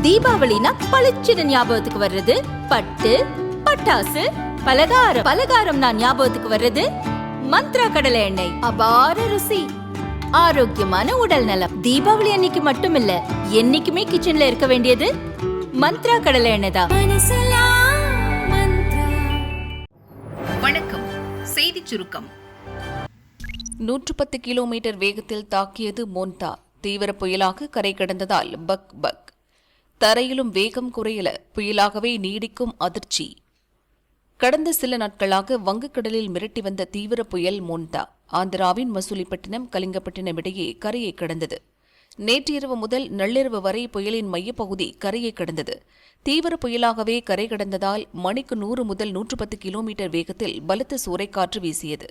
தீபாவளினா பளிச்சுன்னு ஞாபகத்துக்கு வர்றது பட்டு, பட்டாசு, பலகாரம். பலகாரம்னா ஞாபகத்துக்கு வர்றது மந்த்ரா கடலை எண்ணெய். அபார ருசி, ஆரோக்கியமான உடல் நலம். தீபாவளி அன்னைக்கு மட்டும் இல்ல, என்னைக்குமே கிச்சன்ல இருக்க வேண்டியது மந்த்ரா கடலை எண்ணெய் தான். வணக்கம். செய்தி சுருக்கம். 110 கிலோமீட்டர் வேகத்தில் தாக்கியது மோன்தா. தீவிர புயலாக கரை கடந்ததால் பக் பக். தரையிலும் வேகம் குறையல, புயலாகவே நீடிக்கும் அதிர்ச்சி. கடந்த சில நாட்களாக வங்கக்கடலில் மிரட்டி வந்த தீவிர புயல் மோன்தா ஆந்திராவின் மசூலிப்பட்டினம் கலிங்கப்பட்டினம் இடையே கரையை கடந்தது. நேற்றிரவு முதல் நள்ளிரவு வரை புயலின் மையப்பகுதி கரையை கடந்தது. தீவிர புயலாகவே கரை கடந்ததால் மணிக்கு 100 முதல் 110 கிலோமீட்டர் வேகத்தில் பலத்த சூறைக்காற்று வீசியது.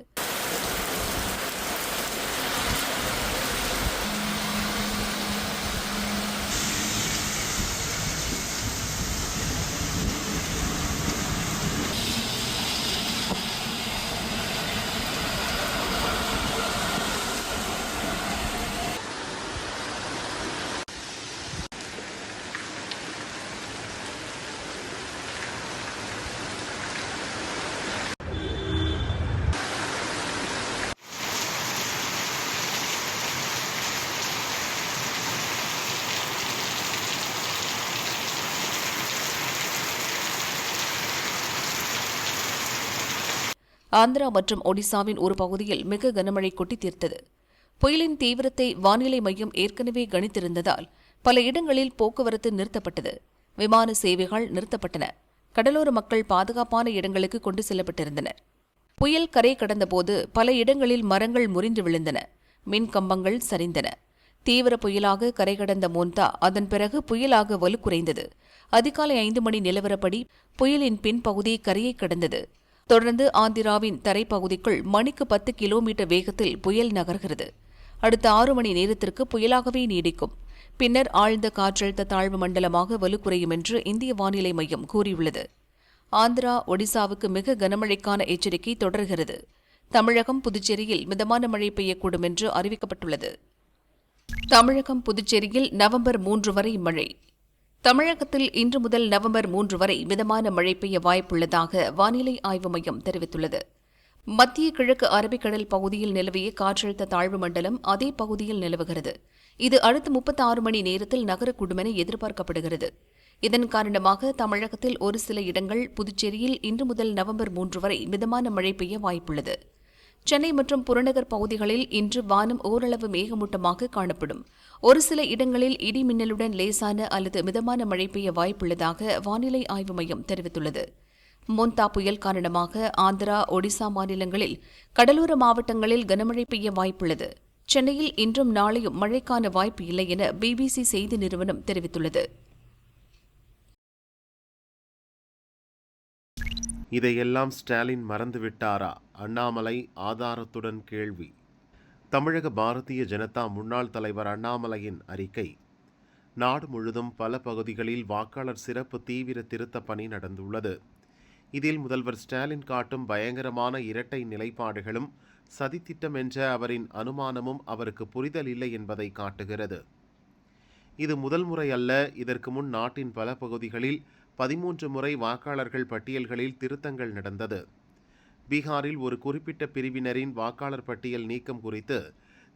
ஆந்திரா மற்றும் ஒடிசாவின் ஒரு பகுதியில் மிக கனமழை கொட்டி தீர்த்தது. புயலின் தீவிரத்தை வானிலை மையம் ஏற்கனவே கணித்திருந்ததால் பல இடங்களில் போக்குவரத்து நிறுத்தப்பட்டது. விமான சேவைகள் நிறுத்தப்பட்டன. கடலோர மக்கள் பாதுகாப்பான இடங்களுக்கு கொண்டு செல்லப்பட்டிருந்தனர். புயல் கரை கடந்தபோது பல இடங்களில் மரங்கள் முறிந்து விழுந்தன. மின் கம்பங்கள் சரிந்தன. தீவிர புயலாக கரை கடந்த மோன்தா அதன் பிறகு புயலாக வலுக்குறைந்தது. அதிகாலை 5 மணி நிலவரப்படி புயலின் பின்பகுதி கரையை கடந்தது. தொடர்ந்து ஆந்திராவின் தரைப்பகுதிக்குள் மணிக்கு 10 கிலோமீட்டர் வேகத்தில் புயல் நகர்கிறது. அடுத்த 6 மணி நேரத்திற்கு புயலாகவே நீடிக்கும். பின்னர் ஆழ்ந்த காற்றழுத்த தாழ்வு மண்டலமாக வலுக்குறையும் என்று இந்திய வானிலை மையம் கூறியுள்ளது. ஆந்திரா, ஒடிசாவுக்கு மிக கனமழைக்கான எச்சரிக்கை தொடர்கிறது. தமிழகம், புதுச்சேரியில் மிதமான மழை பெய்யக்கூடும் என்று அறிவிக்கப்பட்டுள்ளது. தமிழகம், புதுச்சேரியில் நவம்பர் 3 வரை மழை. தமிழகத்தில் இன்று முதல் நவம்பர் 3 வரை மிதமான மழை பெய்ய வாய்ப்புள்ளதாக வானிலை ஆய்வு மையம் தெரிவித்துள்ளது. மத்திய கிழக்கு அரபிக்கடல் பகுதியில் நிலவிய காற்றழுத்த தாழ்வு மண்டலம் அதே பகுதியில் நிலவுகிறது. இது அடுத்த 36 மணி நேரத்தில் நகரக்கூடும் என எதிர்பார்க்கப்படுகிறது. இதன் காரணமாக தமிழகத்தில் ஒரு சில இடங்கள், புதுச்சேரியில் இன்று முதல் நவம்பர் 3 வரை மிதமான மழை பெய்ய வாய்ப்புள்ளது. சென்னை மற்றும் புறநகர் பகுதிகளில் இன்று வானம் ஓரளவு மேகமூட்டமாக காணப்படும். ஒரு சில இடங்களில் இடி மின்னலுடன் லேசான அல்லது மிதமான மழை பெய்ய வாய்ப்புள்ளதாக வானிலை ஆய்வு மையம் தெரிவித்துள்ளது. மோன்தா புயல் காரணமாக ஆந்திரா, ஒடிசா மாநிலங்களில் கடலோர மாவட்டங்களில் கனமழை பெய்ய வாய்ப்புள்ளது. சென்னையில் இன்றும் நாளையும் மழைக்கான வாய்ப்பு இல்லை என பிபிசி செய்தி நிறுவனம் தெரிவித்துள்ளது. இதையெல்லாம் ஸ்டாலின் மறந்துவிட்டாரா? அண்ணாமலை ஆதாரத்துடன் கேள்வி. தமிழக பாரதிய ஜனதா முன்னாள் தலைவர் அண்ணாமலையின் அறிக்கை. நாடு முழுதும் பல பகுதிகளில் வாக்காளர் சிறப்பு தீவிர திருத்த பணி நடந்துள்ளது. இதில் முதல்வர் ஸ்டாலின் காட்டும் பயங்கரமான இரட்டை நிலைப்பாடுகளும் சதித்திட்டம் என்ற அவரின் அனுமானமும் அவருக்கு புரிதல் இல்லை என்பதை காட்டுகிறது. இது முதல் முறை அல்ல. இதற்கு முன் நாட்டின் பல பகுதிகளில் 13 முறை வாக்காளர்கள் பட்டியல்களில் திருத்தங்கள் நடந்தது. பீகாரில் ஒரு குறிப்பிட்ட பிரிவினரின் வாக்காளர் பட்டியல் நீக்கம் குறித்து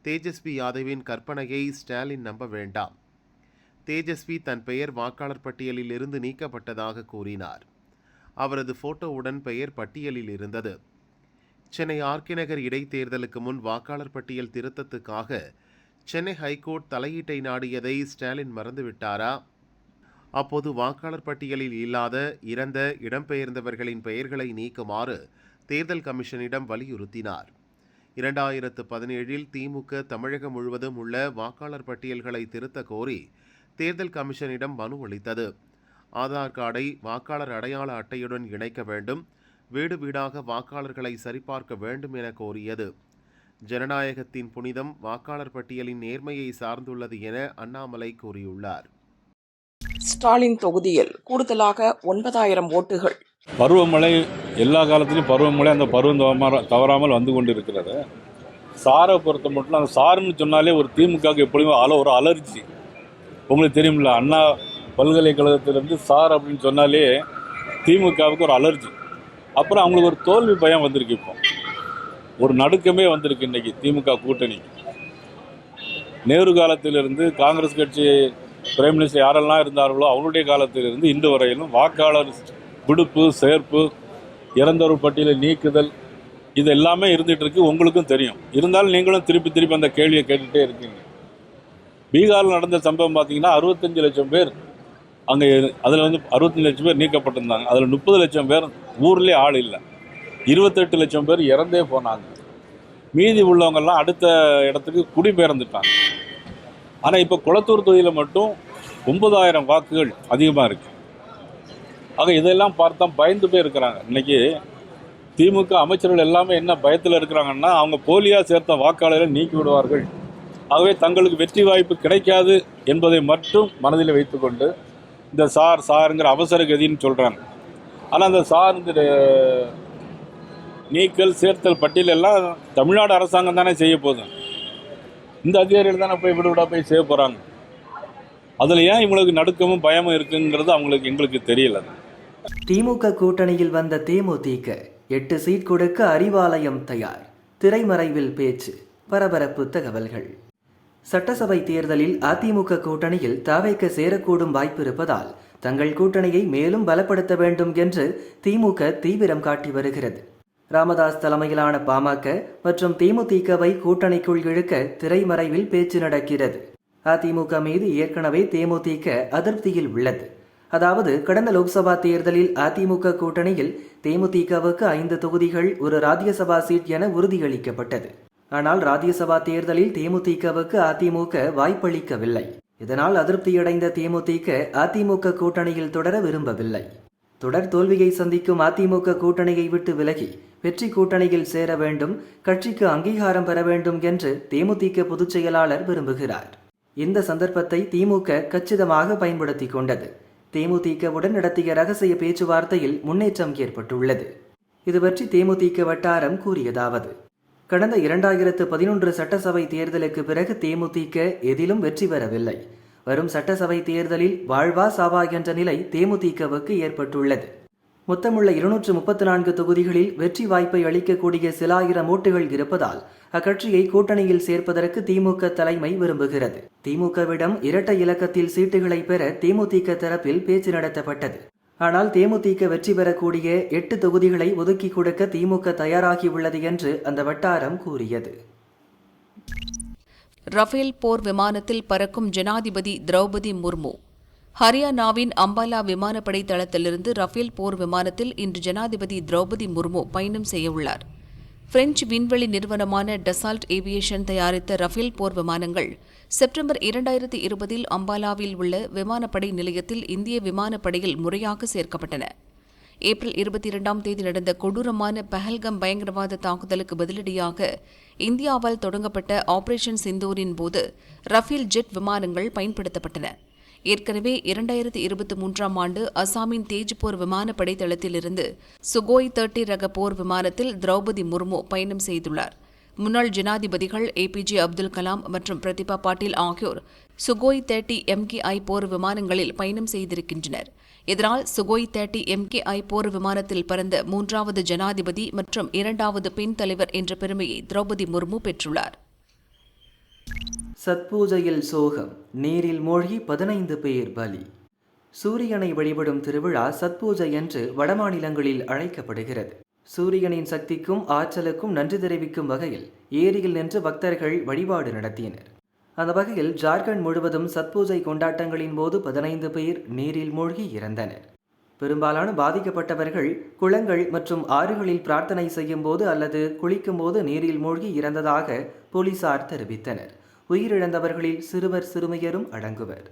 தேஜஸ்வி யாதவின் கற்பனையை ஸ்டாலின் நம்ப வேண்டாம். தேஜஸ்வி தன் பெயர் வாக்காளர் பட்டியலில் இருந்து நீக்கப்பட்டதாக கூறினார். அவரது போட்டோவுடன் பெயர் பட்டியலில் இருந்தது. சென்னை ஆர்கே நகர் இடைத்தேர்தலுக்கு முன் வாக்காளர் பட்டியல் திருத்தத்துக்காக சென்னை ஹைகோர்ட் தலையீட்டை நாடியதை ஸ்டாலின் மறந்துவிட்டாரா? அப்போது வாக்காளர் பட்டியலில் இல்லாத, இறந்த, இடம்பெயர்ந்தவர்களின் பெயர்களை நீக்குமாறு தேர்தல் கமிஷனிடம் வலியுறுத்தினார். 2017 திமுக தமிழகம் முழுவதும் உள்ள வாக்காளர் பட்டியல்களை திருத்த கோரி தேர்தல் கமிஷனிடம் மனு அளித்தது. ஆதார் கார்டை வாக்காளர் அடையாள அட்டையுடன் இணைக்க வேண்டும், வீடு வீடாக வாக்காளர்களை சரிபார்க்க வேண்டும் என கோரியது. ஜனநாயகத்தின் புனிதம் வாக்காளர் பட்டியலின் நேர்மையை சார்ந்துள்ளது என அண்ணாமலை கூறியுள்ளார். ஸ்டாலின் தொகுதியில் கூடுதலாக 9000 ஓட்டுகள். பருவமழை எல்லா காலத்திலும் பருவமழை அந்த பருவம் தவறாமல் வந்து கொண்டு இருக்கிறது. சாரை பொறுத்த மட்டும் அந்த சாருன்னு சொன்னாலே ஒரு திமுகவுக்கு எப்பொழுதுமே ஒரு அலர்ஜி. உங்களுக்கு தெரியுமில்ல, அண்ணா பல்கலைக்கழகத்திலிருந்து சார் அப்படின்னு சொன்னாலே திமுகவுக்கு ஒரு அலர்ஜி. அப்புறம் அவங்களுக்கு ஒரு தோல்வி பயம் வந்திருக்கு. இப்போ ஒரு நடுக்கமே வந்திருக்கு இன்னைக்கு திமுக கூட்டணி. நேரு காலத்திலிருந்து காங்கிரஸ் கட்சி பிரைம் மினிஸ்டர் யாரெல்லாம் இருந்தார்களோ அவருடைய காலத்திலிருந்து இன்று வரையிலும் வாக்காளர் விடுப்பு, சேர்ப்பு, இறந்தோர் பட்டியலை நீக்குதல், இது எல்லாமே இருந்துகிட்டு இருக்கு. உங்களுக்கும் தெரியும். இருந்தாலும் நீங்களும் திருப்பி அந்த கேள்வியை கேட்டுகிட்டே இருக்கீங்க. பீகாரில் நடந்த சம்பவம் பார்த்தீங்கன்னா 65 லட்சம் பேர் அங்கே, அதில் 65 லட்சம் பேர் நீக்கப்பட்டிருந்தாங்க. அதில் 30 லட்சம் பேர் ஊர்லேயே ஆள் இல்லை. 28 லட்சம் பேர் இறந்தே போனாங்க. மீதி உள்ளவங்கெல்லாம் அடுத்த இடத்துக்கு குடிபெயர்ந்துட்டாங்க. ஆனால் இப்போ குளத்தூர் தொகுதியில் மட்டும் 9000 வாக்குகள் அதிகமாக இருக்குது. ஆக இதெல்லாம் பார்த்தா பயந்து போய் இருக்கிறாங்க. இன்றைக்கி திமுக அமைச்சர்கள் எல்லாமே என்ன பயத்தில் இருக்கிறாங்கன்னா, அவங்க போலியாக சேர்த்த வாக்காளரை நீக்கி விடுவார்கள், ஆகவே தங்களுக்கு வெற்றி வாய்ப்பு கிடைக்காது என்பதை மட்டும் மனதில் வைத்துக்கொண்டு இந்த சாருங்கிற அவசர கதின்னு சொல்கிறாங்க. ஆனால் அந்த இந்த நீக்கல், சேர்த்தல் பட்டியல் எல்லாம் தமிழ்நாடு அரசாங்கம் தானே செய்ய போகுது. இந்த அதிகாரிகள் தானே போய் விடுவிடா போய் செய்ய போகிறாங்க. அதில் ஏன் இவங்களுக்கு நடுக்கமும் பயமும் இருக்குங்கிறது எங்களுக்கு தெரியல. திமுக கூட்டணியில் வந்த தேமுதிக 8 சீட் கொடுக்க அறிவாலயம் தயார். திரைமறைவில் பேச்சு, பரபரப்பு தகவல்கள். சட்டசபை தேர்தலில் அதிமுக கூட்டணியில் தவைக்க சேரக்கூடும் வாய்ப்பு இருப்பதால் தங்கள் கூட்டணியை மேலும் பலப்படுத்த வேண்டும் என்று திமுக தீவிரம் காட்டி வருகிறது. ராமதாஸ் தலைமையிலான பாமக மற்றும் தேமுதிகவை கூட்டணிக்குள் இழுக்க திரைமறைவில் பேச்சு நடக்கிறது. அதிமுக மீது ஏற்கனவே தேமுதிக அதிருப்தியில் உள்ளது. அதாவது கடந்த லோக்சபா தேர்தலில் அதிமுக கூட்டணியில் தேமுதிகவுக்கு 5 தொகுதிகள், ஒரு ராஜ்யசபா சீட் என உறுதியளிக்கப்பட்டது. ஆனால் ராஜ்யசபா தேர்தலில் தேமுதிகவுக்கு அதிமுக வாய்ப்பளிக்கவில்லை. இதனால் அதிருப்தியடைந்த தேமுதிக அதிமுக கூட்டணியில் தொடர விரும்பவில்லை. தொடர் தோல்வியை சந்திக்கும் அதிமுக கூட்டணியை விட்டு விலகி வெற்றி கூட்டணியில் சேர வேண்டும், கட்சிக்கு அங்கீகாரம் பெற வேண்டும் என்று தேமுதிக பொதுச் செயலாளர் விரும்புகிறார். இந்த சந்தர்ப்பத்தை திமுக கச்சிதமாக பயன்படுத்திக் கொண்டது. தேமுதிகவுடன் நடத்திய ரகசிய பேச்சுவார்த்தையில் முன்னேற்றம் ஏற்பட்டுள்ளது. இது பற்றி தேமுதிக வட்டாரம் கூறியதாவது: கடந்த 2011 சட்டசபை தேர்தலுக்கு பிறகு தேமுதிக எதிலும் வெற்றி பெறவில்லை. வரும் சட்டசபை தேர்தலில் வாழ்வா சாவா என்ற நிலை தேமுதிகவுக்கு ஏற்பட்டுள்ளது. மொத்தமுள்ள 234 தொகுதிகளில் வெற்றி வாய்ப்பை அளிக்கக்கூடிய சில ஆயிரம் ஓட்டுகள் இருப்பதால் அக்கட்சியை கூட்டணியில் சேர்ப்பதற்கு திமுக தலைமை விரும்புகிறது. திமுகவிடம் இரட்டை இலக்கத்தில் சீட்டுகளை பெற தேமுதிக தரப்பில் பேச்சு நடத்தப்பட்டது. ஆனால் தேமுதிக வெற்றி பெறக்கூடிய 8 தொகுதிகளை ஒதுக்கி கொடுக்க திமுக தயாராகியுள்ளது என்று அந்த வட்டாரம் கூறியது. ரஃபேல் போர் விமானத்தில் பறக்கும் ஜனாதிபதி திரௌபதி முர்மு. ஹரியானாவின் அம்பாலா விமானப்படை தளத்திலிருந்து ரஃபேல் போர் விமானத்தில் இன்று ஜனாதிபதி திரௌபதி முர்மு பயணம் செய்யவுள்ளார். பிரெஞ்சு விண்வெளி நிறுவனமான டசால்ட் ஏவியேஷன் தயாரித்த ரஃபேல் போர் விமானங்கள் செப்டம்பர் 2020 அம்பாலாவில் உள்ள விமானப்படை நிலையத்தில் இந்திய விமானப்படையில் முறையாக சேர்க்கப்பட்டன. ஏப்ரல் 22 நடந்த கொடூரமான பஹல்கம் பயங்கரவாத தாக்குதலுக்கு பதிலடியாக இந்தியாவால் தொடங்கப்பட்ட ஆபரேஷன் சிந்தூரின் போது ரஃபேல் ஜெட் விமானங்கள் பயன்படுத்தப்பட்டன. ஏற்கனவே 2023 அசாமின் தேஜ்பூர் விமானப்படை தளத்திலிருந்து சுகோய் 30 ரக போர் விமானத்தில் திரௌபதி முர்மு பயணம் செய்துள்ளார். முன்னாள் ஜனாதிபதிகள் APJ அப்துல் கலாம் மற்றும் பிரதிபா பாட்டீல் ஆகியோர் சுகோய் 30 MKI போர் விமானங்களில் பயணம் செய்திருக்கின்றனர். இதனால் சுகோய் 30 MKI போர் விமானத்தில் பறந்த 3வது ஜனாதிபதி மற்றும் 2வது பெண் தலைவர் என்ற பெருமையை திரௌபதி முர்மு பெற்றுள்ளார். சத்பூஜையில் சோகம், நீரில் மூழ்கி 15 பேர் பலி. சூரியனை வழிபடும் திருவிழா சத்பூஜை என்று வடமாநிலங்களில் அழைக்கப்படுகிறது. சூரியனின் சக்திக்கும் ஆற்றலுக்கும் நன்றி தெரிவிக்கும் வகையில் ஏரியில் நின்று பக்தர்கள் வழிபாடு நடத்தினர். அந்த வகையில் ஜார்க்கண்ட் முழுவதும் சத்பூஜை கொண்டாட்டங்களின் போது 15 பேர் நீரில் மூழ்கி இறந்தனர். பெரும்பாலான பாதிக்கப்பட்டவர்கள் குளங்கள் மற்றும் ஆறுகளில் பிரார்த்தனை செய்யும் போது அல்லது குளிக்கும் போது நீரில் மூழ்கி இறந்ததாக போலீசார் தெரிவித்தனர். உயிரிழந்தவர்களில் சிறுவர் சிறுமியரும் அடங்குவர்.